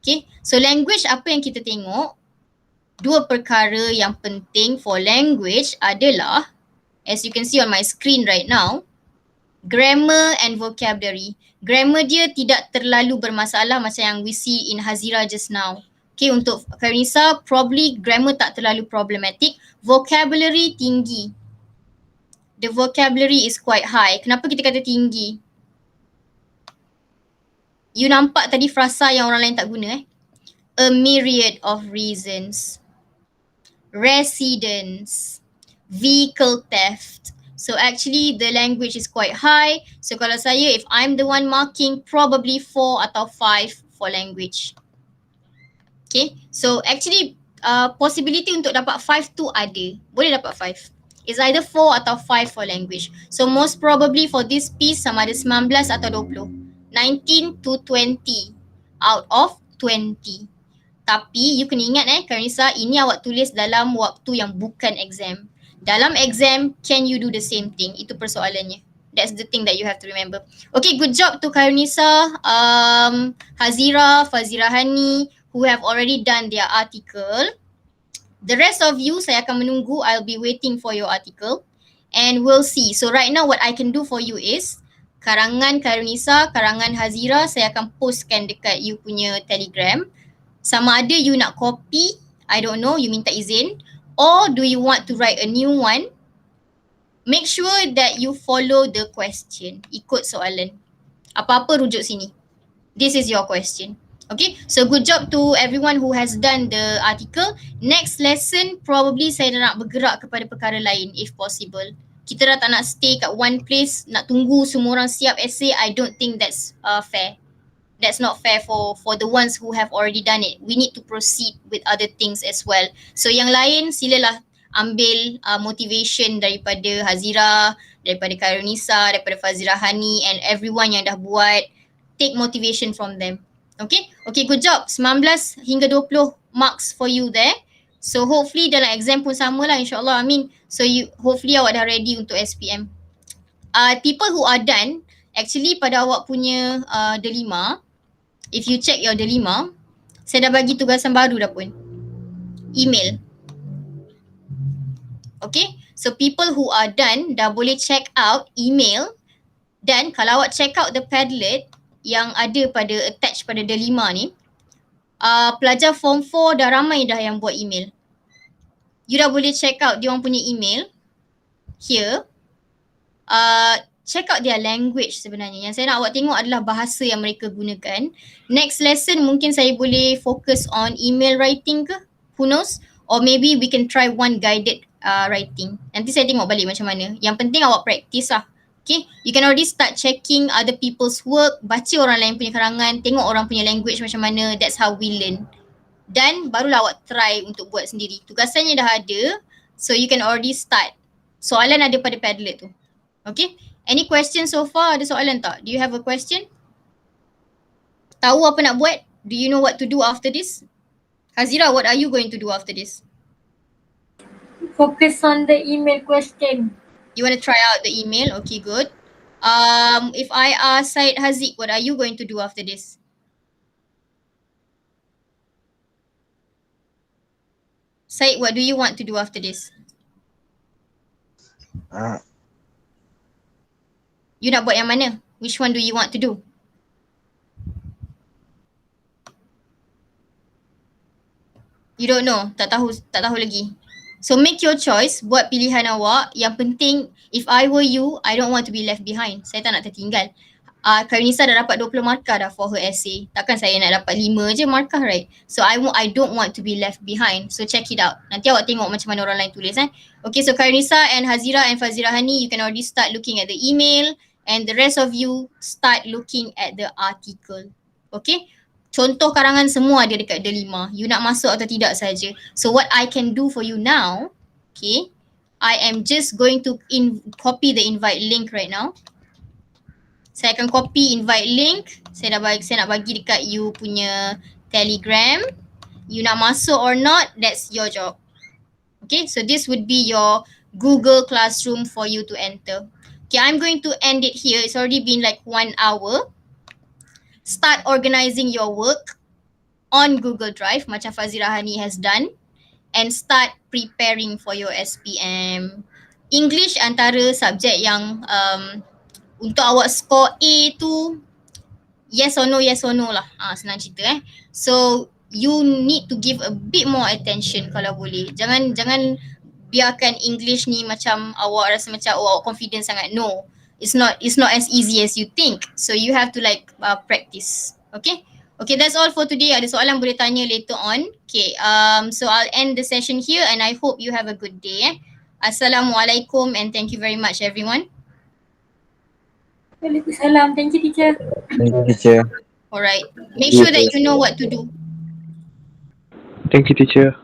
Okay. So language apa yang kita tengok? Dua perkara yang penting for language adalah, as you can see on my screen right now, grammar and vocabulary. Grammar dia tidak terlalu bermasalah macam yang we see in Hazira just now. Okay, untuk Khairunisa, probably grammar tak terlalu problematic. Vocabulary tinggi. The vocabulary is quite high. Kenapa kita kata tinggi? You nampak tadi frasa yang orang lain tak guna A myriad of reasons. Residence, vehicle theft. So actually the language is quite high. So kalau saya, if I'm the one marking, probably 4 atau 5 for language. Okay, so actually possibility untuk dapat 5 tu ada. Boleh dapat 5. It's either 4 atau 5 for language. So most probably for this piece sama ada 19 atau 20. 19 to 20 out of 20. Tapi you kena ingat Karinisa, ini awak tulis dalam waktu yang bukan exam. Dalam exam, can you do the same thing? Itu persoalannya. That's the thing that you have to remember. Okay, good job to Karinisa, Hazira, Fazirahani, who have already done their article. The rest of you, saya akan menunggu. I'll be waiting for your article. And we'll see. So right now what I can do for you is, karangan Karinisa, karangan Hazira, saya akan postkan dekat you punya Telegram. Sama ada you nak copy, I don't know, you minta izin. Or do you want to write a new one? Make sure that you follow the question. Ikut soalan. Apa-apa rujuk sini. This is your question. Okay, so good job to everyone who has done the article. Next lesson, probably saya dah nak bergerak kepada perkara lain if possible. Kita dah tak nak stay kat one place, nak tunggu semua orang siap essay. I don't think that's fair. That's not fair for the ones who have already done it. We need to proceed with other things as well. So yang lain silalah ambil motivation daripada Hazira, daripada Kairunisa, daripada Fazirahani and everyone yang dah buat. Take motivation from them. Okay? Okay, good job. 19 hingga 20 marks for you there. So hopefully dalam exam pun sama lah insyaAllah. So hopefully awak dah ready untuk SPM. People who are done, actually pada awak punya delima, if you check your delima, saya dah bagi tugasan baru dah pun. Email. Okay, so people who are done dah boleh check out email. Dan kalau awak check out the Padlet yang ada pada attach pada delima ni, pelajar form 4 dah ramai dah yang buat email. You dah boleh check out dia orang punya email. Here, check out their language sebenarnya. Yang saya nak awak tengok adalah bahasa yang mereka gunakan. Next lesson mungkin saya boleh fokus on email writing ke? Who knows? Or maybe we can try one guided writing. Nanti saya tengok balik macam mana. Yang penting awak practice lah. Okay, you can already start checking other people's work, baca orang lain punya karangan, tengok orang punya language macam mana. That's how we learn. Dan barulah awak try untuk buat sendiri. Tugasannya dah ada, so you can already start. Soalan ada pada Padlet tu. Okay, any question so far? Ada soalan tak? Do you have a question? Tahu apa nak buat? Do you know what to do after this? Hazira, what are you going to do after this? Focus on the email question. You want to try out the email? Okay, good. If I ask Syed Haziq, what are you going to do after this? Syed, what do you want to do after this? You nak buat yang mana? Which one do you want to do? You don't know? Tak tahu lagi. So make your choice, buat pilihan awak. Yang penting, if I were you, I don't want to be left behind. Saya tak nak tertinggal. Karinisa dah dapat 20 markah dah for her essay. Takkan saya nak dapat 5 je markah, right? So I don't want to be left behind. So check it out. Nanti awak tengok macam mana orang lain tulis. Okay, so Karinisa and Hazira and Fazirahani, you can already start looking at the email. And the rest of you start looking at the article. Okay? Contoh karangan semua ada dekat delima. You nak masuk atau tidak saja. So what I can do for you now, okay, I am just going to copy the invite link right now. Saya akan copy invite link. Saya nak bagi dekat you punya Telegram. You nak masuk or not, that's your job. Okay, so this would be your Google Classroom for you to enter. Okay, I'm going to end it here. It's already been like 1 hour. Start organizing your work on Google Drive macam Fazirahani has done and start preparing for your SPM. English antara subjek yang untuk awak score A tu yes or no lah. Senang cerita So you need to give a bit more attention kalau boleh. Jangan biarkan English ni macam awak rasa macam awak confident sangat. No. It's not as easy as you think. So you have to practice. Okay? Okay, that's all for today. Ada soalan boleh tanya later on. Okay, so I'll end the session here and I hope you have a good day. Assalamualaikum and thank you very much everyone. Waalaikumsalam. Thank you, teacher. Thank you, teacher. Alright. Make sure that you know what to do. Thank you, teacher.